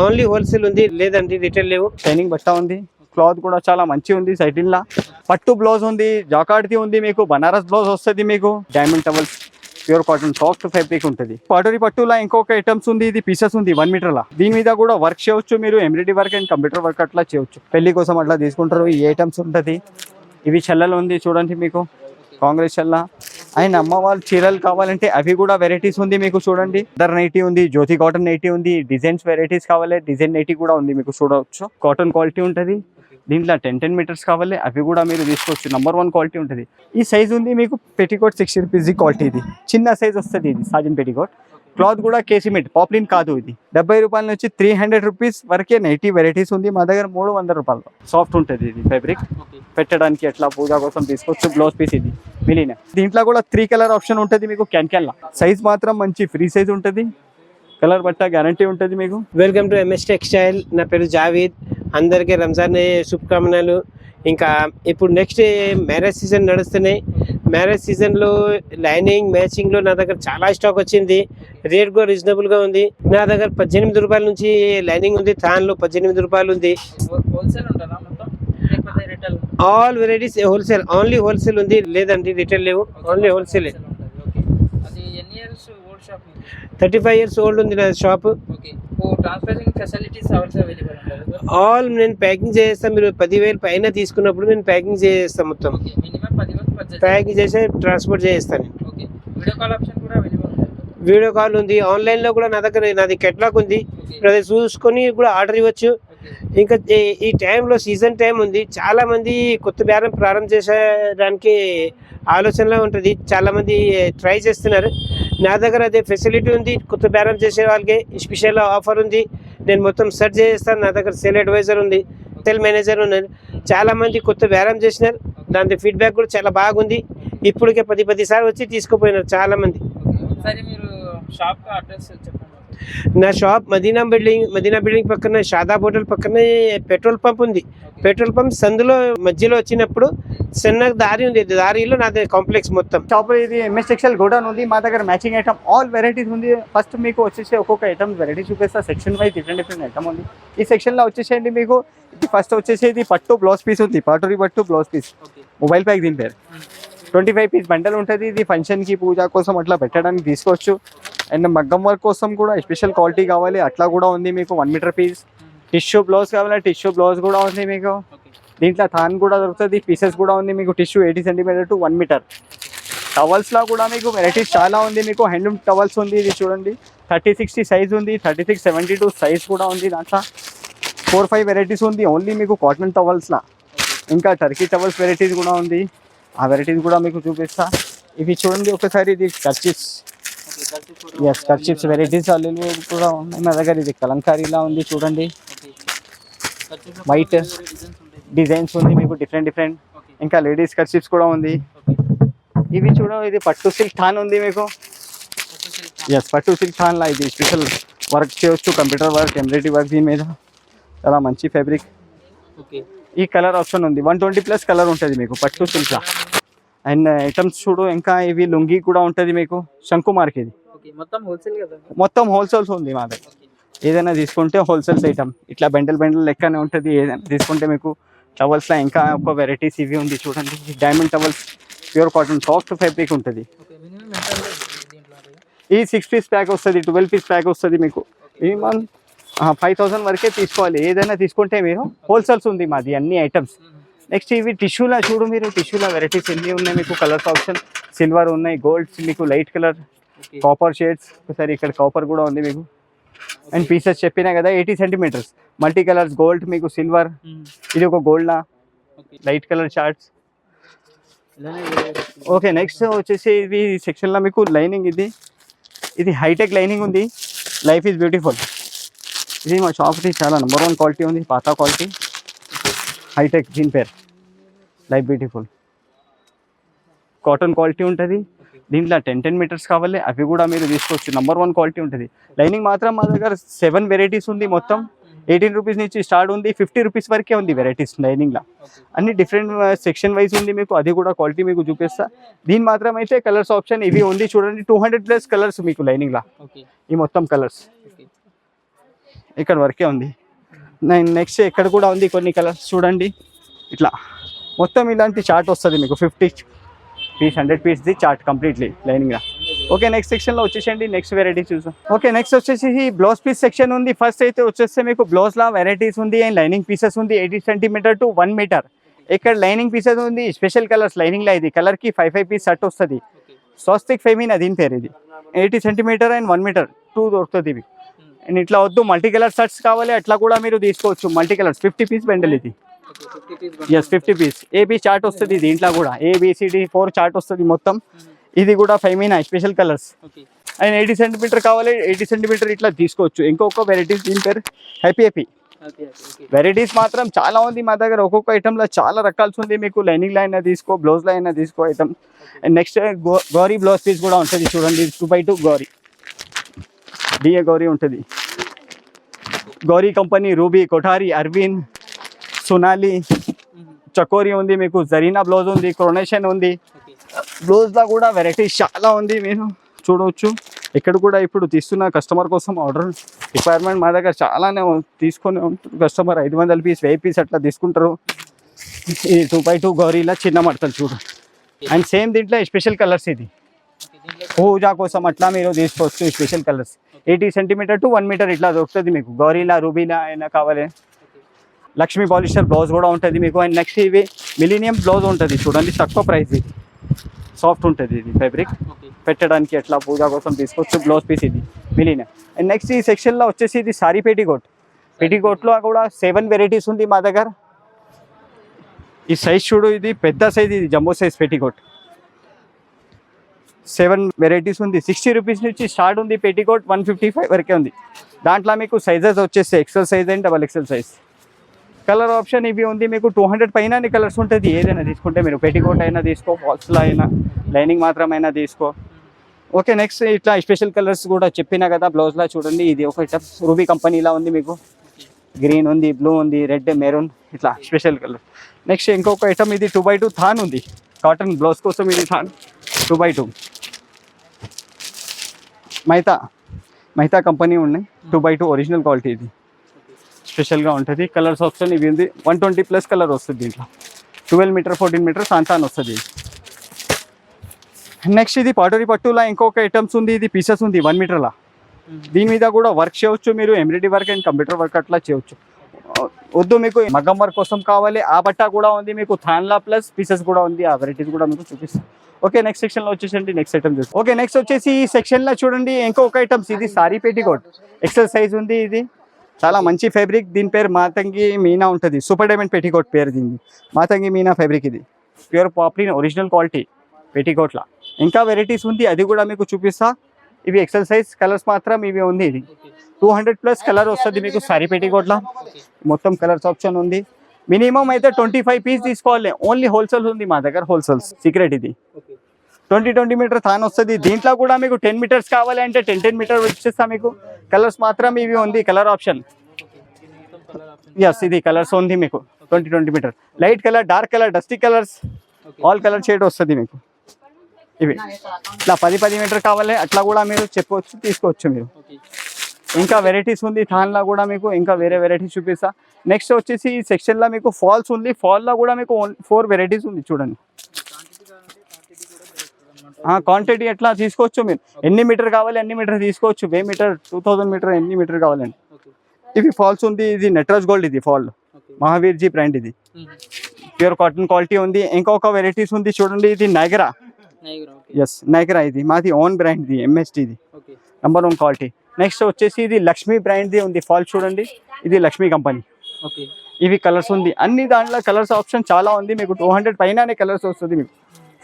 Only wholesale ఉంది, లేదండి retail లేవు. షైనింగ్ బట్ట ఉంది, క్లాత్ కూడా చాలా మంచి ఉంది. సైటిన్ లా పట్టు బ్లౌజ్ ఉంది, జాకార్డ్ది ఉంది, మీకు బనారస్ బ్లౌజ్ వస్తుంది, మీకు diamond towels pure cotton soft fabric ఉంటుంది. పాటరీ పట్టులా ఇంకొక ఐటమ్స్ ఉంది, ఇది పీసెస్ ఉంది 1 మీటర్ లా. దీని మీద కూడా వర్క్ చేయవచ్చు మీరు, embroidery work and computer work అట్లా చేయవచ్చు. పెళ్లి కోసం అట్లా తీసుకుంటారు. ఈ ఐటమ్స్ ఉంటుంది. ఇవి చల్లలు ఉంది చూడండి, మీకు కాంగ్రెస్ చల్ల. అండ్ అమ్మ వాళ్ళు చీరలు కావాలంటే అవి కూడా వెరైటీస్ ఉంది మీకు చూడండి. అదర్ నైటీ ఉంది, జ్యోతి కాటన్ నైటీ ఉంది, డిజైన్స్ వెరైటీస్ కావాలి, డిజైన్ నైటీ కూడా ఉంది మీకు చూడవచ్చు. కాటన్ క్వాలిటీ ఉంటుంది. దీంట్లో 10 మీటర్స్ కావాలి, అవి కూడా మీరు తీసుకోవచ్చు. నంబర్ 1 క్వాలిటీ ఉంటుంది. ఈ సైజ్ ఉంది మీకు పెట్టికోట్ 60 రూపీస్ క్వాలిటీ. ఇది చిన్న సైజ్ వస్తుంది, ఇది సాజన్ పెట్టికోట్. క్లాత్ కూడా కేసీమేట్ పాప్లిన్ కాదు. ఇది 70 రూపాయల నుంచి 300 రూపీస్ వరకే నైటీ వెరైటీస్ ఉంది మా దగ్గర. 300 రూపాయలు సాఫ్ట్ ఉంటుంది. ఇది ఫ్యాబ్రిక్ పెట్టడానికి ఎట్లా పూజ కోసం తీసుకోవచ్చు. బ్లౌజ్ పీస్ ఇది మిలిన. దీంట్లో కూడా 3 కలర్ ఆప్షన్ ఉంటుంది మీకు. క్యాన్ లా సైజ్ మాత్రం మంచి ఫ్రీ సైజ్ ఉంటుంది. కలర్ బట్ట గ్యారంటీ ఉంటుంది మీకు. Welcome to MS textile. నా పేరు జావీద్. అందరికీ రంజాన్ శుభకామనలు. ఇంకా ఇప్పుడు నెక్స్ట్ మ్యారేజ్ సీజన్ నడుస్తున్నాయి. మ్యారేజ్ సీజన్లో లైనింగ్ మ్యాచింగ్లో నా దగ్గర చాలా స్టాక్ వచ్చింది. రేట్ కూడా రీజనబుల్గా ఉంది. నా దగ్గర 18 రూపాయల నుంచి లైనింగ్ ఉంది. థాన్లో 18 రూపాయలు ఉంది. All varieties wholesale, only wholesale ఉంది, లేదండి రిటైల్ లేవు, ఓన్లీ హోల్సేల్. 35 years ఓల్డ్ ఉంది నా షాప్. ఆల్ నేను ప్యాకింగ్ చేస్తాను. మీరు 10,000 పైన తీసుకున్నప్పుడు నేను ప్యాకింగ్ చేస్తాను. మొత్తం ప్యాకింగ్ చేసి ట్రాన్స్పోర్ట్ చేస్తాను. వీడియో కాల్ ఉంది. ఆన్లైన్లో కూడా నా దగ్గర నాది కెట్లాగ్ ఉంది. అది చూసుకొని కూడా ఆర్డర్ ఇవ్వచ్చు. ఇంకా ఈ టైంలో సీజన్ టైం ఉంది. చాలామంది కొత్త బేరం ప్రారంభం చేసేదానికి ఆలోచనలో ఉంటుంది. చాలామంది ట్రై చేస్తున్నారు. నా దగ్గర అదే ఫెసిలిటీ ఉంది. కొత్త బేరం చేసే వాళ్ళకి స్పెషల్ ఆఫర్ ఉంది. నేను మొత్తం సెర్చ్ చేస్తాను. నా దగ్గర సేల్ అడ్వైజర్ ఉంది, సేల్ మేనేజర్ ఉన్నారు. చాలామంది కొత్త బేరం చేసినారు. దాని ఫీడ్బ్యాక్ కూడా చాలా బాగుంది. ఇప్పటికే 10 సార్లు వచ్చి తీసుకుపోయినారు చాలామంది. నా షాప్ మదీనా బిల్డింగ్ పక్కన షాదాబ్ హోటల్ పక్కనే పెట్రోల్ పంప్ ఉంది. పెట్రోల్ పంప్ సందులో మధ్యలో వచ్చినప్పుడు చిన్న దారి ఉంది. దారిలో నాది కాంప్లెక్స్ మొత్తం. షాప్ ఇది ఎంఎస్ టెక్స్టైల్ గోడౌన్ ఉంది. మా దగ్గర మ్యాచింగ్ ఐటమ్ ఆల్ వెరైటీస్ ఉంది. ఫస్ట్ మీకు వచ్చేసి ఒక్కొక్క ఐటమ్ వెరైటీ చూపిస్తా. సెక్షన్ వైజ్ డిఫరెంట్ ఐటమ్ ఉంది. ఈ సెక్షన్లో వచ్చేసేయండి మీకు. ఫస్ట్ వచ్చేసి ఇది పట్టు బ్లౌజ్ పీస్ ఉంది. పాటరీ పట్టు బ్లౌజ్ పీస్ మొబైల్ ప్యాక్. దీని పేరు 25 పీస్ బండల్ ఉంటుంది. ఇది ఫంక్షన్కి పూజ కోసం అట్లా పెట్టడానికి తీసుకోవచ్చు. అండ్ మగ్గం వర్క్ కోసం కూడా స్పెషల్ క్వాలిటీ కావాలి అట్లా కూడా ఉంది మీకు. 1 మీటర్ పీస్. టిష్యూ బ్లౌజ్ కావాలి, టిష్యూ బ్లౌజ్ కూడా ఉంది మీకు. దీంట్లో థాన్ కూడా దొరుకుతుంది. పీసెస్ కూడా ఉంది మీకు. Tissue 80 centimetre to 1 metre. టవల్స్లో కూడా మీకు వెరైటీస్ చాలా ఉంది మీకు. హ్యాండ్లూమ్ టవల్స్ ఉంది. ఇది చూడండి 30-60 సైజ్ ఉంది. 36-72 సైజ్ కూడా ఉంది. దాంట్లో 4-5 వెరైటీస్ ఉంది ఓన్లీ మీకు కాటన్ టవల్స్లా. ఇంకా టర్కీ టవల్స్ వెరైటీస్ కూడా ఉంది. ఆ వెరైటీస్ కూడా మీకు చూపిస్తా. ఇవి చూడండి ఒకసారి. ఇది కర్చిప్స్. కర్చిప్స్ వెరైటీస్ అల్లు కూడా ఉన్నాయి మా దగ్గర. ఇది కలంకారీలా ఉంది చూడండి. వైట్ డిజైన్స్ ఉంది మీకు డిఫరెంట్. ఇంకా లేడీస్ కర్చిప్స్ కూడా ఉంది. ఇవి చూడండి. ఇది పట్టు సిల్క్ థాన్ ఉంది మీకు. పట్టు సిల్క్ థాన్లా ఇది స్పెషల్ వర్క్ చేయవచ్చు. Computer work, embroidery work. దీని మీద చాలా మంచి ఫ్యాబ్రిక్. ఈ కలర్ ఆప్షన్ ఉంది. 120+ కలర్ ఉంటుంది మీకు పట్టు సిల్క్లా. అండ్ ఐటమ్స్ చూడు. ఇంకా ఇవి లుంగి కూడా ఉంటుంది మీకు. శంకుమార్కి ఇది మొత్తం హోల్సేల్స్ ఉంది మా దగ్గర. ఏదైనా తీసుకుంటే హోల్సేల్స్ ఐటమ్ ఇట్లా బెండల్ లెక్కనే ఉంటుంది. ఏదైనా తీసుకుంటే మీకు టవల్స్లో ఇంకా ఒక వెరైటీస్ ఇవి ఉంది చూడండి. Diamond towels pure cotton soft fabric ఉంటుంది. ఈ 6 పీస్ ప్యాక్ వస్తుంది, 12 పీస్ ప్యాక్ వస్తుంది మీకు. మినిమం 5,000 వరకే తీసుకోవాలి. ఏదైనా తీసుకుంటే మీరు హోల్సేల్స్ ఉంది మాది అన్ని ఐటమ్స్. నెక్స్ట్ ఇవి టిష్యూలా చూడు మీరు. టిష్యూలా వెరైటీస్ ఎన్ని ఉన్నాయి మీకు. కలర్స్ ఆప్షన్ సిల్వర్ ఉన్నాయి, గోల్డ్ మీకు, లైట్ కలర్, కాపర్ షేడ్స్. ఒకసారి ఇక్కడ కాపర్ కూడా ఉంది మీకు. అండ్ పీసెస్ చెప్పినా కదా 80 సెంటీమీటర్స్. మల్టీ కలర్స్, గోల్డ్ మీకు, సిల్వర్. ఇది ఒక గోల్డ్లా light colour charts. Okay next వచ్చేసి ఇది సెక్షన్లో మీకు లైనింగ్. ఇది హైటెక్ లైనింగ్ ఉంది. Life is beautiful. ఇది మా షాప్ది చాలా నంబర్ 1 క్వాలిటీ ఉంది. పాత క్వాలిటీ హైటెక్. దీని పేరు లైఫ్ బ్యూటిఫుల్. కాటన్ క్వాలిటీ ఉంటుంది. దీంట్లో 10 మీటర్స్ కావాలి, అవి కూడా మీరు తీసుకోవచ్చు. నంబర్ 1 క్వాలిటీ ఉంటుంది. లైనింగ్ మాత్రం మా దగ్గర 7 వెరైటీస్ ఉంది మొత్తం. 18 రూపీస్ నుంచి స్టార్ట్ ఉంది. 50 రూపీస్ వరకే ఉంది వెరైటీస్ లైనింగ్లో. అన్ని డిఫరెంట్ సెక్షన్ వైజ్ ఉంది మీకు. అది కూడా క్వాలిటీ మీకు చూపిస్తా. దీని మాత్రం అయితే కలర్స్ ఆప్షన్ ఇవి ఉంది చూడండి. 200+ కలర్స్ మీకు లైనింగ్లో. ఈ మొత్తం కలర్స్. ఇక్కడ వరకే ఉంది. నెక్స్ట్ ఇక్కడ కూడా ఉంది కొన్ని కలర్స్ చూడండి. ఇట్లా మొత్తం ఇలాంటి చార్ట్ వస్తుంది మీకు 50 పీస్ 100 పీస్ది చార్ట్ కంప్లీట్లీ లైనింగ్గా. ఓకే నెక్స్ట్ సెక్షన్లో వచ్చేసండి. నెక్స్ట్ వెరైటీ చూసాం. ఓకే నెక్స్ట్ వచ్చేసి బ్లౌజ్ పీస్ సెక్షన్ ఉంది. ఫస్ట్ అయితే వచ్చేస్తే మీకు బ్లౌజ్లా వెరైటీస్ ఉంది అండ్ లైనింగ్ పీసెస్ ఉంది 80 సెంటీమీటర్ టు 1 మీటర్. ఇక్కడ లైనింగ్ పీసెస్ ఉంది స్పెషల్ కలర్స్ లైనింగ్లో. ఇది కలర్కి 5 పీస్ సెట్ వస్తుంది. స్వస్తిక్ ఫెమినా దీని పేరు. ఇది 80 సెంటీమీటర్ అండ్ 1 మీటర్ 2 దొరుకుతుంది ఇవి. అండ్ ఇట్లా వద్దు మల్టీ కలర్ షర్ట్స్ కావాలి అట్లా కూడా మీరు తీసుకోవచ్చు. మల్టీ కలర్స్ 50 పీస్ బండల్ ఇది. ఎస్ 50 పీస్ ఏబీ చార్ట్ వస్తుంది దీంట్లో కూడా. ABCD 4 చార్ట్ వస్తుంది మొత్తం. ఇది కూడా Femina special colours. And 80 centimetre కావాలి 80 సెంటీమీటర్ ఇట్లా తీసుకోవచ్చు. ఇంకొక వెరైటీస్ దీని పేరు హ్యాపీ. వెరైటీస్ మాత్రం చాలా ఉంది మా దగ్గర. ఒక్కొక్క ఐటెంలో చాలా రకాల్సి ఉంది. మీకు లైనింగ్ అయినా తీసుకో, బ్లౌజ్లో అయినా తీసుకో item. And next Gauri blouse piece కూడా ఉంటుంది చూడండి. 2x2 గౌరీ డిఏ గౌరీ ఉంటుంది. గౌరీ కంపెనీ, రూబీ, కొఠారి, అరవింద్, సోనాలి, చకోరీ ఉంది మీకు. జరీనా బ్లౌజ్ ఉంది, క్రోనేషన్ ఉంది. బ్లౌజ్లో కూడా వెరైటీస్ చాలా ఉంది మీరు చూడవచ్చు. ఇక్కడ కూడా ఇప్పుడు తీస్తున్న కస్టమర్ కోసం ఆర్డర్ రిక్వైర్మెంట్ మా దగ్గర చాలానే తీసుకొని ఉంటుంది కస్టమర్. 500 పీస్ 1000 పీస్ అట్లా తీసుకుంటారు. ఇది 2x2 గౌరీలా చిన్న మడతలు చూడు. అండ్ సేమ్ దీంట్లో స్పెషల్ కలర్స్. ఇది పూజా కోసం అట్లా మీరు తీసుకోవచ్చు special colours. 80 centimetre to 1 metre ఇట్లా దొరుకుతుంది మీకు. గౌరీలా, రూబీలా అయినా కావాలి. లక్ష్మీ పాలిస్టర్ బ్లౌజ్ కూడా ఉంటుంది మీకు. అండ్ నెక్స్ట్ ఇవి మిలీనియం బ్లౌజ్ ఉంటుంది చూడండి. తక్కువ ప్రైస్, ఇది సాఫ్ట్ ఉంటుంది. ఇది ఫ్యాబ్రిక్ పెట్టడానికి అట్లా పూజా కోసం తీసుకోవచ్చు. బ్లౌజ్ పీస్ ఇది మిలీనియం. అండ్ నెక్స్ట్ ఈ సెక్షన్లో వచ్చేసి ఇది సారీ పెటికోట్. పెటికోట్లో కూడా 7 వెరైటీస్ ఉంది మా దగ్గర. ఈ సైజ్ చూడు, ఇది పెద్ద సైజ్, ఇది జంబో సైజ్ పెటికోట్. 7 వెరైటీస్ ఉంది. 60 రూపీస్ నుంచి స్టార్ట్ ఉంది పెటికోట్. 155 వరకే ఉంది. దాంట్లో మీకు సైజెస్ వచ్చేసి XL size and XXL size. Colour option ఇవి ఉంది మీకు. 200 పైన కలర్స్ ఉంటుంది. ఏదైనా తీసుకుంటే మీరు పెటికోట్ అయినా తీసుకో, ఫాల్స్లో అయినా, లైనింగ్ మాత్రమైనా తీసుకో. ఓకే నెక్స్ట్ ఇట్లా స్పెషల్ కలర్స్ కూడా చెప్పినా కదా బ్లౌజ్లో చూడండి. ఇది ఒక ఐటమ్ రూబీ కంపెనీలా ఉంది మీకు. గ్రీన్ ఉంది, బ్లూ ఉంది, రెడ్, మెరూన్ ఇట్లా స్పెషల్ కలర్. నెక్స్ట్ ఇంకొక ఐటమ్ ఇది 2x2 థాన్ ఉంది. కాటన్ బ్లౌజ్ కోసం ఇది థాన్ 2x2 మైతా కంపెనీ ఉన్నాయి. 2x2 original quality. ఇది స్పెషల్గా ఉంటుంది. కలర్స్ ఆప్షన్ ఇవి ఉంది. 120+ కలర్ వస్తుంది దీంట్లో. 12 మీటర్ 14 మీటర్ సాంతాన్ వస్తుంది. నెక్స్ట్ ఇది పాటోరీ పట్టులా ఇంకొక ఐటమ్స్ ఉంది. ఇది పీసెస్ ఉంది 1 మీటర్లా. దీని మీద కూడా వర్క్ చేయవచ్చు మీరు. Embroidery work and computer work అట్లా చేయవచ్చు. వద్దు మీకు మగ్గం వర్క్ కోసం కావాలి ఆ బట్ట కూడా ఉంది మీకు. థాన్లా ప్లస్ పీసెస్ కూడా ఉంది. ఆ వెరైటీస్ కూడా మీకు చూపిస్తాను. ఓకే నెక్స్ట్ సెక్షన్లో వచ్చేసండి. నెక్స్ట్ ఐటమ్ చూసి. ఓకే నెక్స్ట్ వచ్చేసి ఈ సెక్షన్లో చూడండి ఇంకొక ఐటమ్స్. ఇది సారీ పెటికోట్ XL సైజ్ ఉంది. ఇది చాలా మంచి ఫ్యాబ్రిక్. దీని పేరు మాతంగి మీనా ఉంటుంది. సూపర్ డైమండ్ పెటికోట్ పేరు దీన్ని. మాతంగి మీనా ఫ్యాబ్రిక్. ఇది ప్యూర్ పాప్లిన్ ఒరిజినల్ క్వాలిటీ పెటికోట్లా. ఇంకా వెరైటీస్ ఉంది, అది కూడా మీకు చూపిస్తా. ఇవి XL సైజ్ కలర్స్ మాత్రం ఇవి ఉంది. ఇది 200+ కలర్ వస్తుంది మీకు సారీ పెటికోట్లా. మొత్తం కలర్స్ ఆప్షన్ ఉంది. మినిమం అయితే 25 పీస్ తీసుకోవాలి. ఓన్లీ హోల్సేల్ ఉంది మా దగ్గర. Wholesales secret. ఇది 20 మీటర్ థాన్ వస్తుంది. దీంట్లో కూడా మీకు 10 మీటర్స్ కావాలి అంటే 10 మీటర్ వచ్చేస్తా మీకు. కలర్స్ మాత్రం ఇవి ఉంది. కలర్ ఆప్షన్ ఎస్ ఇది కలర్స్ ఉంది మీకు. 20 metre light colour, dark colour, dusty colours, all colour shade వస్తుంది మీకు. ఇవి ఇట్లా 10 మీటర్ కావాలి అట్లా కూడా మీరు చెప్పవచ్చు, తీసుకోవచ్చు మీరు. ఇంకా వెరైటీస్ ఉంది థాన్లో కూడా మీకు. ఇంకా వేరే వెరైటీస్ చూపిస్తా. నెక్స్ట్ వచ్చేసి ఈ సెక్షన్లో మీకు ఫాల్స్ ఉంది. ఫాల్లో కూడా మీకు 4 వెరైటీస్ ఉంది చూడండి. క్వాంటిటీ ఎట్లా తీసుకోవచ్చు మీరు. ఎన్ని మీటర్ కావాలి అన్ని మీటర్ తీసుకోవచ్చు. 1000 మీటర్ 2000 మీటర్ ఎన్ని మీటర్ కావాలండి. ఇవి ఫాల్స్ ఉంది. ఇది నటరాజ్ గోల్డ్. ఇది ఫాల్ మహావీర్జీ బ్రాండ్. ఇది ప్యూర్ కాటన్ క్వాలిటీ ఉంది. ఇంకొక వెరైటీస్ ఉంది చూడండి. ఇది నైగరా. Yes Niagara. ఇది మాది ఓన్ బ్రాండ్. ఇది MST. ఇది నంబర్ 1 క్వాలిటీ. నెక్స్ట్ వచ్చేసి ఇది లక్ష్మీ బ్రాండ్ది ఉంది. ఫాల్ చూడండి. ఇది లక్ష్మీ కంపెనీ. ఇవి కలర్స్ ఉంది. అన్ని దాంట్లో కలర్స్ ఆప్షన్ చాలా ఉంది మీకు. 200 పైన కలర్స్ వస్తుంది మీకు.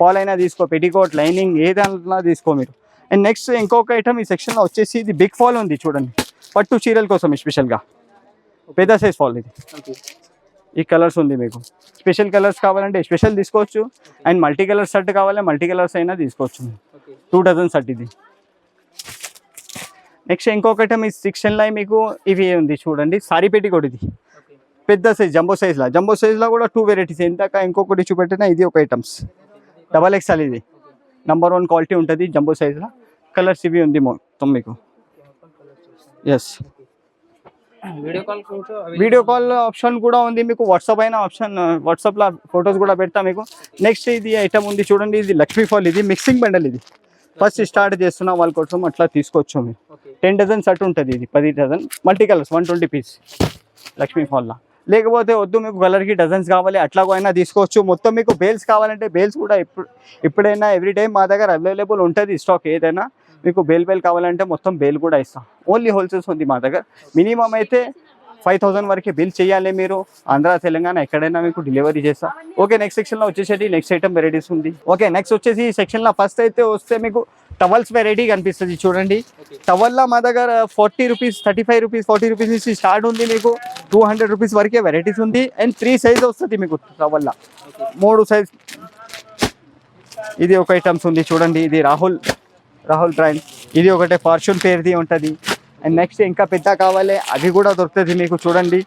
ఫాల్ అయినా తీసుకో, పెటికోట్, లైనింగ్ ఏ దాంట్లో తీసుకో మీరు. అండ్ నెక్స్ట్ ఇంకొక ఐటమ్ ఈ సెక్షన్లో వచ్చేసి ఇది బిగ్ ఫాల్ ఉంది చూడండి. పట్టు చీరల కోసం స్పెషల్గా పెద్ద సైజ్ ఫాల్. ఇది ఈ కలర్స్ ఉంది మీకు. స్పెషల్ కలర్స్ కావాలంటే స్పెషల్ తీసుకోవచ్చు. అండ్ మల్టీ కలర్ షర్ట్ కావాలి మల్టీ కలర్స్ అయినా తీసుకోవచ్చు. 2 డజన్ షర్ట్ ఇది. నెక్స్ట్ ఇంకొక ఐటమ్ ఈ సెక్షన్లో మీకు ఇవి ఉంది చూడండి. Sorry petticoat. ఇది పెద్ద సైజ్ జంబో సైజ్లో. జంబో సైజ్లో కూడా 2 వెరైటీస్. ఇందాక ఇంకొకటి చూపెట్టినా ఇది ఒక ఐటమ్స్. XXL. ఇది నంబర్ 1 క్వాలిటీ ఉంటుంది జంబో సైజ్లో. కలర్స్ ఇవి ఉంది మొత్తం మీకు. ఎస్ వీడియో కాల్ ఆప్షన్ కూడా ఉంది మీకు. వాట్సాప్ అయినా ఆప్షన్, వాట్సాప్లో ఫొటోస్ కూడా పెడతా మీకు. నెక్స్ట్ ఇది ఐటమ్ ఉంది చూడండి, ఇది లక్ష్మీ ఫాల్. ఇది మిక్సింగ్ బండల్. ఇది ఫస్ట్ స్టార్ట్ చేస్తున్నా వాళ్ళ కోసం, అట్లా తీసుకోవచ్చు మీరు. 10 డజన్ సెట్ ఉంటుంది. ఇది 10 dozen multi colours 120 piece Lakshmi ఫాల్లో. లేకపోతే వద్దు మీకు కలర్కి డజన్స్ కావాలి అట్లా అయినా తీసుకోవచ్చు. మొత్తం మీకు బేల్స్ కావాలంటే బేల్స్ కూడా ఎప్పుడైనా ఎవ్రీ టైం మా దగ్గర అవైలబుల్ ఉంటుంది స్టాక్. ఏదైనా మీకు బేల్ కావాలంటే మొత్తం బేల్ కూడా ఇస్తాం. ఓన్లీ హోల్సేల్స్ ఉంది మా దగ్గర. మినిమం అయితే 5000 వరకు బిల్ చేయాలి మీరు. ఆంధ్ర తెలంగాణ ఎక్కడైనా మీకు డెలివరీ చేస్తా. ఓకే, నెక్స్ట్ సెక్షన్లో వచ్చేసేది నెక్స్ట్ ఐటమ్ వెరైటీస్ ఉంది. ఓకే, నెక్స్ట్ వచ్చేసి ఈ సెక్షన్లో ఫస్ట్ అయితే వస్తే మీకు టవల్స్ వెరైటీ కనిపిస్తుంది చూడండి. టవల్లో మా దగ్గర 40 రూపీస్, 35 రూపీస్, 40 రూపీస్ నుంచి స్టార్ట్ ఉంది. మీకు 200 రూపీస్ వరకే వెరైటీస్ ఉంది. అండ్ 3 సైజ్ వస్తుంది మీకు టవల్లో, 3 సైజ్. ఇది ఒక ఐటమ్స్ ఉంది చూడండి. ఇది రాహుల్ బ్రాండ్. ఇది ఒకటే ఫార్చ్యూన్ పేరుది ఉంటుంది. అండ్ నెక్స్ట్ ఇంకా పెద్ద కావాలి అది కూడా దొరుకుతుంది మీకు చూడండి.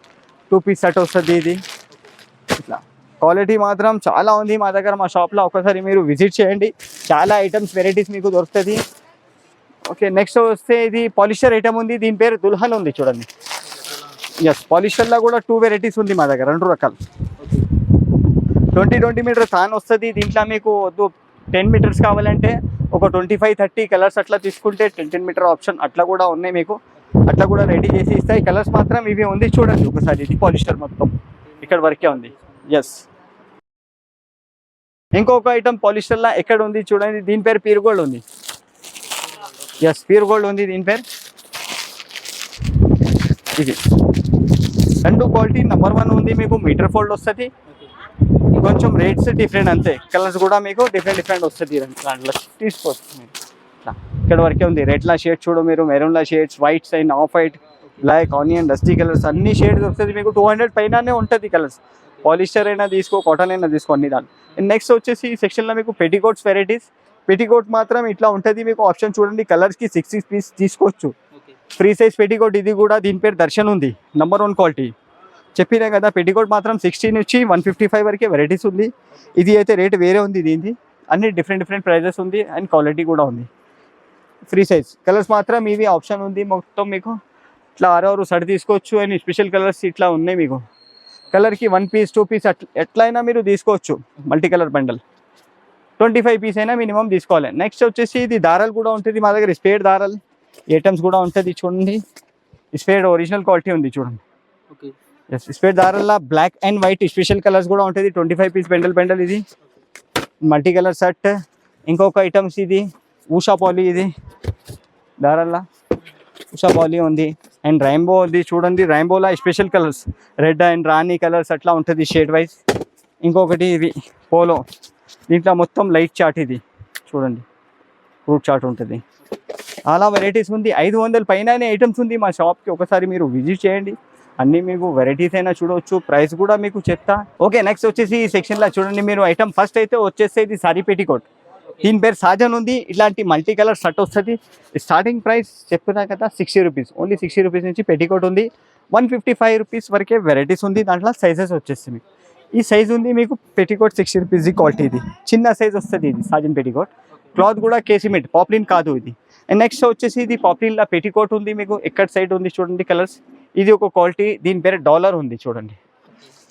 2 పీస్ సెట్ వస్తుంది. ఇది ఇట్లా క్వాలిటీ మాత్రం చాలా ఉంది మా దగ్గర. మా షాప్లో ఒకసారి మీరు విజిట్ చేయండి. చాలా ఐటమ్స్ వెరైటీస్ మీకు దొరుకుతుంది. ఓకే, నెక్స్ట్ వస్తే ఇది పాలిస్టర్ ఐటమ్ ఉంది. దీని పేరు దుల్హన్ ఉంది చూడండి. ఎస్, పాలిస్టర్లో కూడా 2 వెరైటీస్ ఉంది మా దగ్గర, 2 రకాలు. 20 మీటర్ థాన్ వస్తుంది. దీంట్లో మీకు 10 మీటర్స్ కావాలంటే ఒక 25-30 కలర్స్ అట్లా తీసుకుంటే 10 మీటర్ ఆప్షన్ అట్లా కూడా ఉన్నాయి మీకు. అట్లా కూడా రెడీ చేసి ఇస్తాయి. కలర్స్ మాత్రం ఇవి ఉంది చూడండి ఒకసారి. ఇది పాలిస్టర్ మొత్తం ఇక్కడ వరకే ఉంది. ఎస్, ఇంకొక ఐటమ్ పాలిస్టర్లో ఎక్కడ ఉంది చూడండి. దీని పేరు ప్యూర్ గోల్డ్ ఉంది. ఎస్, ప్యూర్ గోల్డ్ ఉంది దీని పేరు. ఇది 2 క్వాలిటీ నెంబర్ 1 ఉంది మీకు. మీటర్ ఫోల్డ్ వస్తుంది. కొంచెం రేట్స్ డిఫరెంట్ అంతే. కలర్స్ కూడా మీకు డిఫరెంట్ వస్తుంది దాంట్లో. తీసుకోవచ్చు మీరు. ఇక్కడ వరకే ఉంది. రెడ్లా షేడ్స్ చూడు మీరు, మెరూన్లా shades, whites and off white, black, onion, dusty colours అన్ని షేడ్స్ వస్తుంది మీకు. 200 పైననే ఉంటుంది కలర్స్. పాలిస్టర్ అయినా తీసుకో, కాటన్ అయినా తీసుకో, అన్ని దాన్ని. నెక్స్ట్ వచ్చేసి ఈ సెక్షన్లో మీకు పెట్టికోట్స్ వెరైటీస్. పెట్టికోట్ మాత్రం ఇట్లా ఉంటుంది మీకు. ఆప్షన్ చూడండి, కలర్స్కి 60 పీస్ తీసుకోవచ్చు. Free size petticoat. ఇది కూడా దీని పేరు దర్శన్ ఉంది. నెంబర్ 1 క్వాలిటీ చెప్పినా కదా. పెట్టికోట్ మాత్రం 60 నుంచి 155 వరకే వెరైటీస్ ఉంది. ఇది అయితే రేట్ వేరే ఉంది దీనిది. అన్ని డిఫరెంట్ ప్రైజెస్ ఉంది అండ్ క్వాలిటీ కూడా ఉంది. Free size. కలర్స్ మాత్రం ఇవి ఆప్షన్ ఉంది మొత్తం మీకు. ఇట్లా 6 సర్ట్ తీసుకోవచ్చు. అండ్ స్పెషల్ కలర్స్ ఇట్లా ఉన్నాయి మీకు. కలర్కి 1 పీస్ 2 పీస్ ఎట్లయినా మీరు తీసుకోవచ్చు. మల్టీ కలర్ బండల్ 25 పీస్ అయినా మినిమం తీసుకోవాలి. నెక్స్ట్ వచ్చేసి ఇది దారాలు కూడా ఉంటుంది మా దగ్గర. స్పేడ్ దారాలు ఐటమ్స్ కూడా ఉంటుంది చూడండి. స్పేడ్ ఒరిజినల్ క్వాలిటీ ఉంది చూడండి. ఎస్, స్పేడ్ దారాల్లో black and white special colours కూడా ఉంటుంది. 25 పీస్ బండల్ ఇది మల్టీ కలర్ సెట్. ఇంకొక ఐటమ్స్ ఇది ఉషా పాలీ. ఇది దారాల్లో ఉషా పాలీ ఉంది. అండ్ రైంబో ఉంది చూడండి. రైంబోలో స్పెషల్ కలర్స్ రెడ్ అండ్ రాణి కలర్స్ అట్లా ఉంటుంది షేడ్ వైజ్. ఇంకొకటి ఇది పోలో. దీంట్లో మొత్తం లైట్ చార్ట్. ఇది చూడండి, ఫ్రూట్ చార్ట్ ఉంటుంది. అలా వెరైటీస్ ఉంది. 500 పైననే ఐటమ్స్ ఉంది మా షాప్కి. ఒకసారి మీరు విజిట్ చేయండి. అన్నీ మీకు వెరైటీస్ అయినా చూడవచ్చు. ప్రైస్ కూడా మీకు చెప్తా. ఓకే, నెక్స్ట్ వచ్చేసి ఈ సెక్షన్లో చూడండి మీరు ఐటమ్. ఫస్ట్ అయితే వచ్చేసేది సారీ పెట్టికోట్. దీని పేరు సాజన్ ఉంది. ఇట్లాంటి మల్టీ కలర్ షర్ట్ వస్తుంది. స్టార్టింగ్ ప్రైస్ చెప్పినా కదా 60 రూపీస్. ఓన్లీ 60 రూపీస్ నుంచి పెట్టికోట్ ఉంది. 155 రూపీస్ వరకే వెరైటీస్ ఉంది. దాంట్లో సైజెస్ వచ్చేస్తుంది మీకు. ఈ సైజ్ ఉంది మీకు. Petticoat 60 rupees quality. ఇది చిన్న సైజ్ వస్తుంది. ఇది సాజన్ పెట్టికోట్. క్లాత్ కూడా కేసిమెట్, పాప్లిన్ కాదు ఇది. అండ్ నెక్స్ట్ వచ్చేసి ఇది పాప్లిన్లో పెట్టికోట్ ఉంది మీకు. ఎక్కడ సైడ్ ఉంది చూడండి కలర్స్. ఇది ఒక క్వాలిటీ. దీని పేరు డాలర్ ఉంది చూడండి.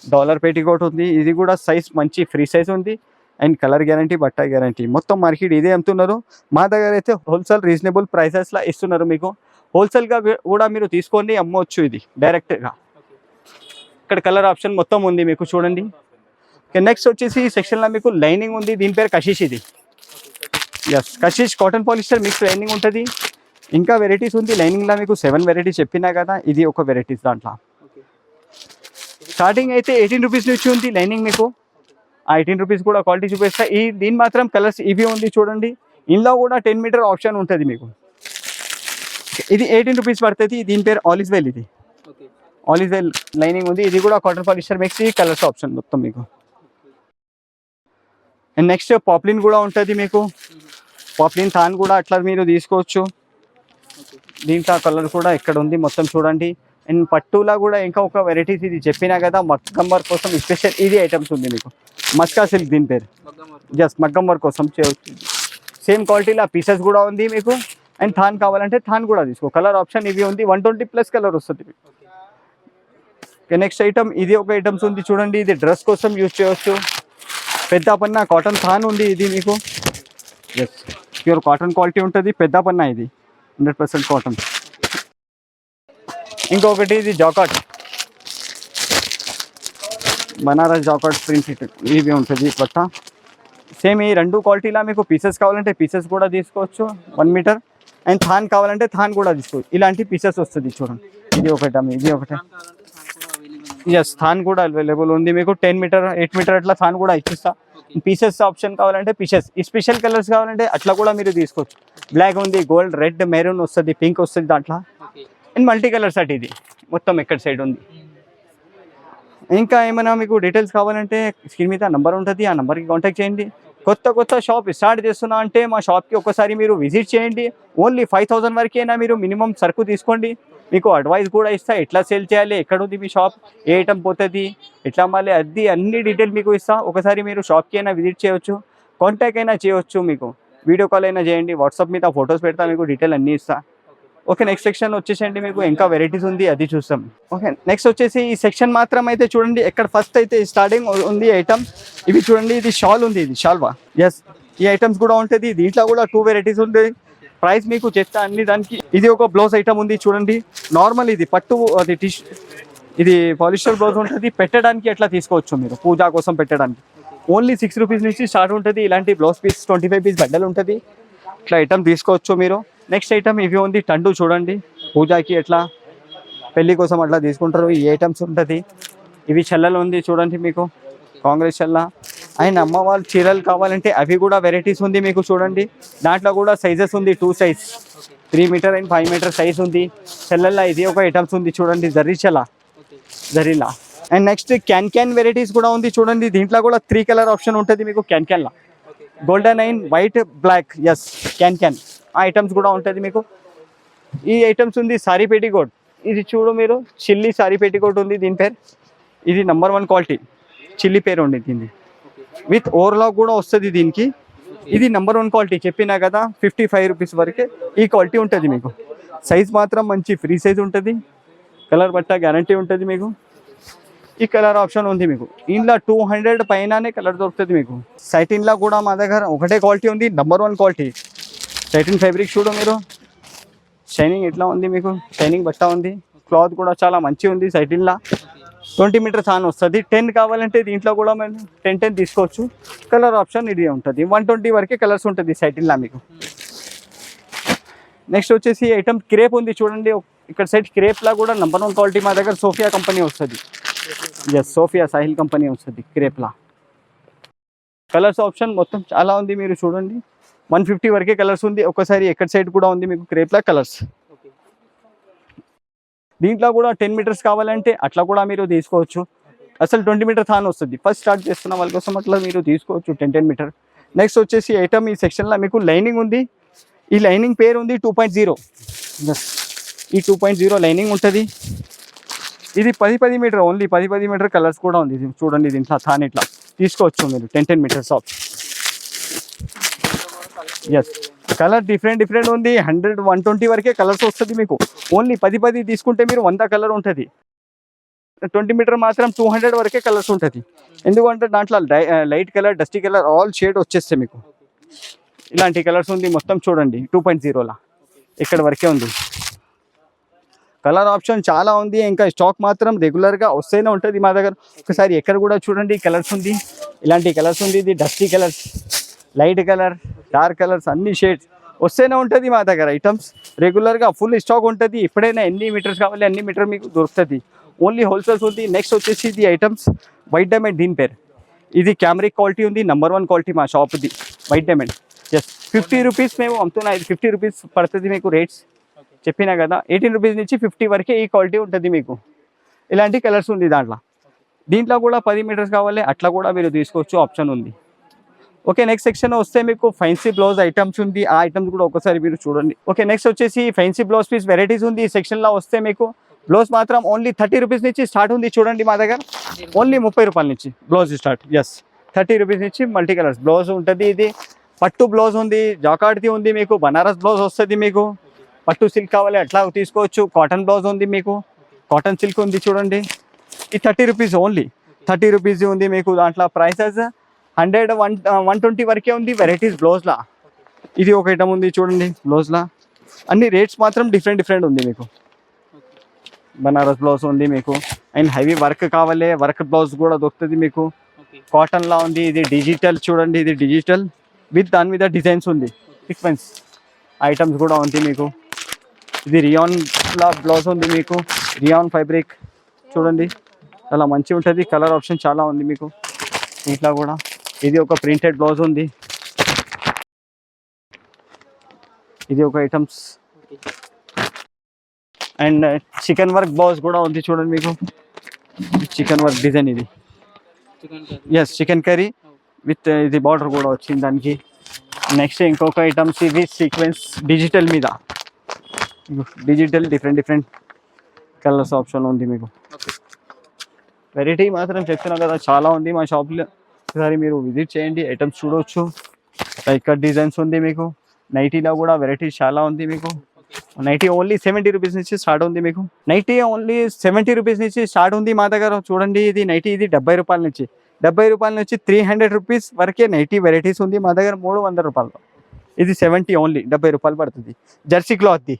డాలర్ పెట్టికోట్ ఉంది. ఇది కూడా సైజ్ మంచి ఫ్రీ సైజ్ ఉంది. అండ్ కలర్ గ్యారంటీ, బట్ట గ్యారంటీ. మొత్తం మార్కెట్ ఇదే అమ్ముతున్నారు. మా దగ్గర అయితే హోల్సేల్ రీజనబుల్ ప్రైసెస్లో ఇస్తున్నారు మీకు. హోల్సేల్గా కూడా మీరు తీసుకొని అమ్మవచ్చు ఇది డైరెక్ట్గా. ఇక్కడ కలర్ ఆప్షన్ మొత్తం ఉంది మీకు చూడండి. నెక్స్ట్ వచ్చేసి ఈ సెక్షన్లో మీకు లైనింగ్ ఉంది. దీని పేరు కషిష్. ఇది yes, Kashish cotton polyester mix lining ఉంటుంది. ఇంకా వెరైటీస్ ఉంది లైనింగ్లో మీకు. 7 వెరైటీస్ చెప్పినా కదా. ఇది ఒక వెరైటీస్. దాంట్లో స్టార్టింగ్ అయితే 18 రూపీస్ నుంచి ఉంది లైనింగ్ మీకు. ఆ 18 రూపీస్ కూడా క్వాలిటీ చూపిస్తా. దీని మాత్రం కలర్స్ ఇవి ఉంది చూడండి. ఇందులో కూడా 10 మీటర్ ఆప్షన్ ఉంటుంది మీకు. ఇది 18 రూపీస్ పడుతుంది. దీని పేరు ఆలివ్ వెల్. ఇది ఆలివ్ వెల్ లైనింగ్ ఉంది. ఇది కూడా కాటన్ పాలిస్టర్ మిక్స్. ఈ కలర్స్ ఆప్షన్ మొత్తం మీకు. అండ్ నెక్స్ట్ పాప్లిన్ కూడా ఉంటుంది మీకు. పాప్లిన్ థాన్ కూడా అట్లా మీరు తీసుకోవచ్చు. దీంట్లో కలర్ కూడా ఇక్కడ ఉంది మొత్తం చూడండి. అండ్ పట్టులా కూడా ఇంకా ఒక వెరైటీస్. ఇది చెప్పినా కదా మగ్గం కోసం స్పెషల్ ఇది ఐటమ్స్ ఉంది మీకు. మస్కా సిల్క్ దీని పేరు. జస్ట్ మగ్గం వర్క్ కోసం సేమ్ క్వాలిటీలో పీసెస్ కూడా ఉంది మీకు. అండ్ థాన్ కావాలంటే థాన్ కూడా తీసుకో. కలర్ ఆప్షన్ ఇవి ఉంది. 120+ కలర్ వస్తుంది మీకు. నెక్స్ట్ ఐటమ్ ఇది ఒక ఐటమ్స్ ఉంది చూడండి, ఇది డ్రెస్ కోసం యూజ్ చేయవచ్చు. పెద్ద పన్నా కాటన్ థాన్ ఉంది ఇది మీకు. ఎస్, ప్యూర్ కాటన్ క్వాలిటీ ఉంటుంది. పెద్ద పన్నా ఇది 100% కాటన్. ఇంకొకటి ఇది జాకాట్, బనారస్ జాకాట్ ప్రింట్ ఇది ఉంటుంది బట్ట. సేమ్ ఈ రెండు క్వాలిటీలా మీకు పీసెస్ కావాలంటే పీసెస్ కూడా తీసుకోవచ్చు 1 మీటర్. అండ్ థాన్ కావాలంటే థాన్ కూడా తీసుకోవచ్చు. ఇలాంటి పీసెస్ వస్తుంది చూడండి. ఇది ఒకటి, ఇది ఒకటి. ఎస్, థాన్ కూడా అవైలబుల్ ఉంది మీకు. 10 మీటర్ 8 మీటర్ అట్లా థాన్ కూడా ఇచ్చిస్తా. పీసెస్ ఆప్షన్ కావాలంటే పీసెస్, ఈ స్పెషల్ కలర్స్ కావాలంటే అట్లా కూడా మీరు తీసుకోవచ్చు. బ్లాక్ ఉంది, గోల్డ్, రెడ్, మెరూన్ వస్తుంది, పింక్ వస్తుంది దాంట్లో. అండ్ మల్టీ కలర్ సెట్ ఇది మొత్తం ఎక్కడ సైడ్ ఉంది. ఇంకా ఏమైనా మీకు డీటెయిల్స్ కావాలంటే స్క్రీన్ మీద నెంబర్ ఉంటుంది, ఆ నెంబర్కి కాంటాక్ట్ చేయండి. కొత్త షాప్ స్టార్ట్ చేస్తున్నా అంటే మా షాప్కి ఒకసారి మీరు విజిట్ చేయండి. ఓన్లీ 5000 వరకైనా మీరు మినిమం సరుకు తీసుకోండి. మీకు అడ్వైస్ కూడా ఇస్తా, ఎట్లా సేల్ చేయాలి, ఎక్కడ ఉంది మీ షాప్, ఏ ఐటమ్ పోతుంది, ఎట్లా మళ్ళీ అది అన్ని డీటెయిల్ మీకు ఇస్తా. ఒకసారి మీరు షాప్కి అయినా విజిట్ చేయవచ్చు, కాంటాక్ట్ అయినా చేయవచ్చు. మీకు వీడియో కాల్ అయినా చేయండి, వాట్సాప్ మీద ఫొటోస్ పెడతా, మీకు డీటెయిల్ అన్నీ ఇస్తా. ఓకే, నెక్స్ట్ సెక్షన్ వచ్చేసండి, మీకు ఇంకా వెరైటీస్ ఉంది అది చూస్తాం. ఓకే, నెక్స్ట్ వచ్చేసి ఈ సెక్షన్ మాత్రం అయితే చూడండి. ఎక్కడ ఫస్ట్ అయితే స్టార్టింగ్ ఉంది ఐటమ్ ఇవి చూడండి. ఇది షాల్ ఉంది, ఇది షాల్వా. ఎస్, ఈ ఐటమ్స్ కూడా ఉంటుంది. దీంట్లో కూడా 2 వెరైటీస్ ఉంది. ప్రైస్ మీకు చెప్తా అన్ని దానికి. ఇది ఒక బ్లౌజ్ ఐటమ్ ఉంది చూడండి. నార్మల్ ఇది పట్టు, అది ఇది పాలిస్టర్ బ్లౌజ్ ఉంటుంది. పెట్టడానికి ఎట్లా తీసుకోవచ్చు మీరు, పూజా కోసం పెట్టడానికి. ఓన్లీ 6 రూపీస్ నుంచి స్టార్ట్ ఉంటుంది. ఇలాంటి బ్లౌజ్ పీస్ 25 పీస్ బండల్ ఉంటుంది. ఇట్లా ఐటమ్ తీసుకోవచ్చు మీరు. నెక్స్ట్ ఐటమ్ ఇవి ఉంది టండు చూడండి. పూజాకి ఎట్లా పెళ్లి కోసం అట్లా తీసుకుంటారు, ఈ ఐటమ్స్ ఉంటుంది. ఇవి చెల్లెలు ఉంది చూడండి మీకు, కాంగ్రెస్ చెల్ల. అండ్ అమ్మ వాళ్ళు చీరలు కావాలంటే అవి కూడా వెరైటీస్ ఉంది మీకు చూడండి. దాంట్లో కూడా సైజెస్ ఉంది, 2 size, 3 metre and 5 metre size ఉంది. చెల్లెల్లా ఇది ఒక ఐటమ్స్ ఉంది చూడండి, జరీలా. అండ్ నెక్స్ట్ క్యాన్ వెరైటీస్ కూడా ఉంది చూడండి. దీంట్లో కూడా 3 కలర్ ఆప్షన్ ఉంటుంది మీకు. క్యాన్లా golden and white, black. Yes, can ఆ ఐటమ్స్ కూడా ఉంటుంది మీకు. ఈ ఐటమ్స్ ఉంది సారీ పెట్టికోట్. ఇది చూడు మీరు, చిల్లీ సారీ పెట్టికోట్ ఉంది దీని పేరు. ఇది నెంబర్ 1 క్వాలిటీ, చిల్లీ పేరు ఉంది దీన్ని. విత్ ఓవర్లాక్ కూడా వస్తుంది దీనికి. ఇది నెంబర్ 1 క్వాలిటీ చెప్పినా కదా, 55 రూపీస్ వరకే ఈ క్వాలిటీ ఉంటుంది మీకు. సైజ్ మాత్రం మంచి ఫ్రీ సైజ్ ఉంటుంది. కలర్ బట్ట గ్యారంటీ ఉంటుంది మీకు. ఈ కలర్ ఆప్షన్ ఉంది మీకు. ఇంట్లో 200 పైననే కలర్ దొరుకుతుంది మీకు. సైటిన్లో కూడా మా దగ్గర ఒకటే క్వాలిటీ ఉంది, నెంబర్ 1 క్వాలిటీ. సైటిన్ ఫ్యాబ్రిక్ చూడు మీరు, షైనింగ్ ఎట్లా ఉంది మీకు, షైనింగ్ బట్ట ఉంది. క్లాత్ కూడా చాలా మంచిగా ఉంది. సైటిన్లా 20 మీటర్ థాన్ వస్తుంది. 10 కావాలంటే దీంట్లో కూడా మేము 10 తీసుకోవచ్చు. కలర్ ఆప్షన్ ఇది ఉంటుంది. 120 వరకే కలర్స్ ఉంటుంది సైటిన్లా మీకు. నెక్స్ట్ వచ్చేసి ఐటమ్ క్రేప్ ఉంది చూడండి. ఇక్కడ సైడ్ క్రేప్లా కూడా నెంబర్ 1 క్వాలిటీ మా దగ్గర సోఫియా కంపెనీ వస్తుంది. ఎస్, సోఫియా సాహిల్ కంపెనీ వస్తుంది క్రేప్లా. కలర్స్ ఆప్షన్ మొత్తం చాలా ఉంది మీరు చూడండి. 150 వరకే కలర్స్ ఉంది. ఒకసారి ఎక్కడ సైడ్ కూడా ఉంది మీకు క్రేప్లా కలర్స్. దీంట్లో కూడా 10 మీటర్స్ కావాలంటే అట్లా కూడా మీరు తీసుకోవచ్చు. అసలు 20 మీటర్ థాన్ వస్తుంది. ఫస్ట్ స్టార్ట్ చేస్తున్న వాళ్ళ కోసం అట్లా మీరు తీసుకోవచ్చు 10 మీటర్. నెక్స్ట్ వచ్చేసి ఐటమ్ ఈ సెక్షన్లో మీకు లైనింగ్ ఉంది. ఈ లైనింగ్ పేరు ఉంది 2.0. ఈ 2.0 లైనింగ్ ఉంటుంది. ఇది 10 మీటర్, ఓన్లీ 10 మీటర్ కలర్స్ కూడా ఉంది చూడండి. దీంట్లో థాన్ ఇట్లా తీసుకోవచ్చు మీరు 10 metres of. Yes, colour different ఉంది. 100 120 వరకే కలర్స్ వస్తుంది మీకు. ఓన్లీ 10 తీసుకుంటే మీరు 100 కలర్ ఉంటుంది. 20 మీటర్ మాత్రం 200 వరకే కలర్స్ ఉంటుంది. ఎందుకంటే దాంట్లో light colour, dusty colour, all shade వచ్చేస్తాయి మీకు. ఇలాంటి కలర్స్ ఉంది మొత్తం చూడండి. 2.0లా ఇక్కడ వరకే ఉంది. కలర్ ఆప్షన్ చాలా ఉంది. ఇంకా స్టాక్ మాత్రం రెగ్యులర్గా వస్తూనే ఉంటుంది మా దగ్గర. ఒకసారి ఎక్కడ కూడా చూడండి కలర్స్ ఉంది. ఇలాంటి కలర్స్ ఉంది. ఇది dusty colours, light colour, dark colours, అన్ని షేడ్స్ వస్తూనే ఉంటుంది మా దగ్గర. ఐటమ్స్ రెగ్యులర్గా ఫుల్ స్టాక్ ఉంటుంది. ఎప్పుడైనా ఎన్ని మీటర్స్ కావాలి అన్ని మీటర్ మీకు దొరుకుతుంది. ఓన్లీ హోల్సేల్స్ ఉంది. నెక్స్ట్ వచ్చేసి ఇది ఐటమ్స్ వైట్ డైమండ్. దీని పేరు ఇది క్యామరిక్ క్వాలిటీ ఉంది. నెంబర్ 1 క్వాలిటీ మా షాప్ది వైట్ డైమండ్. జస్ట్ 50 రూపీస్ మేము అమ్ముతున్నా. ఇది 50 రూపీస్ పడుతుంది మీకు రేట్స్. చెప్పినా కదా 18 రూపీస్ నుంచి 50 వరకే ఈ క్వాలిటీ ఉంటుంది మీకు. ఇలాంటి కలర్స్ ఉంది దాంట్లో. దీంట్లో కూడా 10 మీటర్స్ కావాలి అట్లా కూడా మీరు తీసుకోవచ్చు, ఆప్షన్ ఉంది. ఓకే, నెక్స్ట్ సెక్షన్ వస్తే మీకు ఫ్యాన్సీ బ్లౌజ్ ఐటమ్స్ ఉంది. ఆ ఐటమ్స్ కూడా ఒకసారి మీరు చూడండి. ఓకే, నెక్స్ట్ వచ్చేసి ఫ్యాన్సీ బ్లౌజ్ పీస్ వెరైటీస్ ఉంది. ఈ సెక్షన్లో వస్తే మీకు బ్లౌజ్ మాత్రం ఓన్లీ 30 రూపీస్ నుంచి స్టార్ట్ ఉంది చూడండి మా దగ్గర. ఓన్లీ 30 రూపాయల నుంచి బ్లౌజ్ స్టార్ట్. ఎస్, 30 రూపీస్ నుంచి మల్టీ కలర్స్ బ్లౌజ్ ఉంటుంది. ఇది పట్టు బ్లౌజ్ ఉంది, జాకార్డ్ది ఉంది మీకు, బనారస్ బ్లౌజ్ వస్తుంది మీకు. పట్టు సిల్క్ కావాలి అట్లా తీసుకోవచ్చు. కాటన్ బ్లౌజ్ ఉంది మీకు, కాటన్ సిల్క్ ఉంది చూడండి. ఇది 30 రూపీస్ ఓన్లీ. 30 రూపీస్ ఉంది మీకు. దాంట్లో ప్రైసెస్ 100, 120 వరకే ఉంది వెరైటీస్ బ్లౌజ్లా. ఇది ఒక ఐటమ్ ఉంది చూడండి బ్లౌజ్లా. అన్ని రేట్స్ మాత్రం డిఫరెంట్ ఉంది మీకు. బనారస్ బ్లౌజ్ ఉంది మీకు. అండ్ హెవీ వర్క్ కావాలి, వర్క్ బ్లౌజ్ కూడా దొరుకుతుంది మీకు. కాటన్లా ఉంది. ఇది డిజిటల్ చూడండి, ఇది డిజిటల్ విత్ దాని మీద డిజైన్స్ ఉంది, సీక్వెన్స్ ఐటమ్స్ కూడా ఉంది మీకు. ఇది రియాన్లా బ్లౌజ్ ఉంది మీకు. రియాన్ ఫ్యాబ్రిక్ చూడండి, చాలా మంచిగా ఉంటుంది. కలర్ ఆప్షన్ చాలా ఉంది మీకు ఇట్లా కూడా. ఇది ఒక ప్రింటెడ్ బ్లౌజ్ ఉంది. ఇది ఒక items. And chicken work blouse కూడా ఉంది చూడండి మీకు. చికెన్ వర్క్ డిజైన్ ఇది. ఎస్, చికెన్ కర్రీ విత్ ఇది బార్డర్ కూడా వచ్చింది దానికి. నెక్స్ట్ ఇంకొక ఐటమ్స్ ఇవి సీక్వెన్స్ డిజిటల్ మీద. డిజిటల్ డిఫరెంట్ కలర్స్ ఆప్షన్ ఉంది మీకు. వెరైటీ మాత్రం చెప్తున్నా కదా చాలా ఉంది మా షాప్లో. ఒకసారి మీరు విజిట్ చేయండి, ఐటమ్స్ చూడవచ్చు. లైక్ డిజైన్స్ ఉంది మీకు. నైటీలో కూడా వెరైటీస్ చాలా ఉంది మీకు. నైటీ ఓన్లీ 70 రూపీస్ నుంచి స్టార్ట్ ఉంది మీకు. నైటీ ఓన్లీ 70 రూపీస్ నుంచి స్టార్ట్ ఉంది మా దగ్గర. చూడండి ఇది నైటీ, ఇది 70 రూపాయల నుంచి 300 రూపీస్ వరకే నైటీ వెరైటీస్ ఉంది మా దగ్గర. 300 రూపాయలు. ఇది 70 ఓన్లీ, 70 రూపాయలు పడుతుంది. జెర్సీ క్లాత్ది.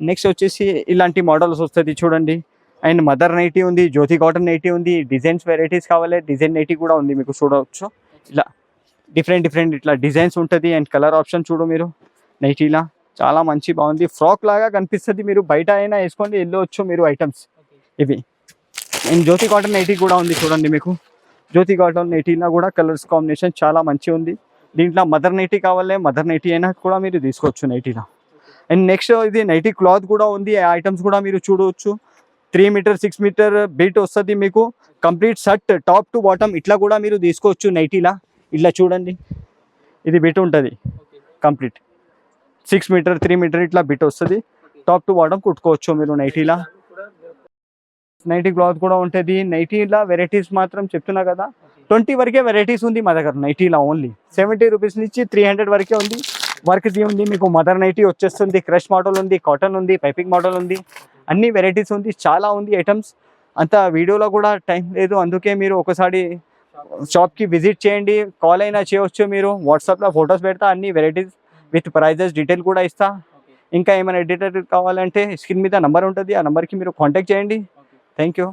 నెక్స్ట్ వచ్చేసి ఇలాంటి మోడల్స్ వస్తుంది చూడండి. అండ్ మదర్ నైటీ ఉంది, జ్యోతి కాటన్ నైటీ ఉంది. డిజైన్స్ వెరైటీస్ కావాలి, డిజైన్ నైటీ కూడా ఉంది మీకు చూడవచ్చు. ఇలా డిఫరెంట్ ఇట్లా డిజైన్స్ ఉంటుంది. అండ్ కలర్ ఆప్షన్ చూడు మీరు. నైటీలా చాలా మంచి బాగుంది. ఫ్రాక్ లాగా కనిపిస్తుంది. మీరు బయట అయినా వేసుకొని వెళ్ళవచ్చు మీరు ఐటమ్స్ ఇవి. అండ్ జ్యోతి కాటన్ నైటీ కూడా ఉంది చూడండి మీకు. జ్యోతి కాటన్ నైటీలో కూడా కలర్స్ కాంబినేషన్ చాలా మంచిగా ఉంది. దీంట్లో మదర్ నైటీ కావాలి, మదర్ నైటీ అయినా కూడా మీరు తీసుకోవచ్చు నైటీలో. అండ్ నెక్స్ట్ ఇది నైటీ క్లాత్ కూడా ఉంది. ఆ ఐటమ్స్ కూడా మీరు చూడవచ్చు. 3 మీటర్ 6 మీటర్ బీట్ వస్తుంది మీకు. Complete shirt top to bottom ఇట్లా కూడా మీరు తీసుకోవచ్చు నైటీలా. ఇట్లా చూడండి, ఇది బిట్ ఉంటుంది కంప్లీట్ 6 మీటర్ 3 మీటర్ ఇట్లా బిట్ వస్తుంది. టాప్ టు బాటమ్ కుట్టుకోవచ్చు మీరు నైటీలా. నైటీ క్లాత్ కూడా ఉంటుంది. నైటీలా వెరైటీస్ మాత్రం చెప్తున్నా కదా 20 వరకే వెరైటీస్ ఉంది మా దగ్గర నైటీలా. ఓన్లీ 70 రూపీస్ నుంచి 300 వరకే ఉంది. వర్క్ది ఉంది మీకు. మదర్ నైటీ వచ్చేస్తుంది. క్రష్ మోడల్ ఉంది, కాటన్ ఉంది, పైపింగ్ మోడల్ ఉంది. అన్ని వెరైటీస్ ఉంది, చాలా ఉంది ఐటమ్స్. అంత వీడియోలో కూడా టైం లేదు, అందుకే మీరు ఒకసారి షాప్కి విజిట్ చేయండి. కాల్ అయినా చేయవచ్చు మీరు. వాట్సాప్లో ఫొటోస్ పెడతా, అన్ని వెరైటీస్ విత్ ప్రైజెస్ డీటెయిల్ కూడా ఇస్తా. ఇంకా ఏమైనా డీటెయిల్ కావాలంటే స్క్రీన్ మీద నెంబర్ ఉంటుంది, ఆ నెంబర్కి మీరు కాంటాక్ట్ చేయండి. Thank you.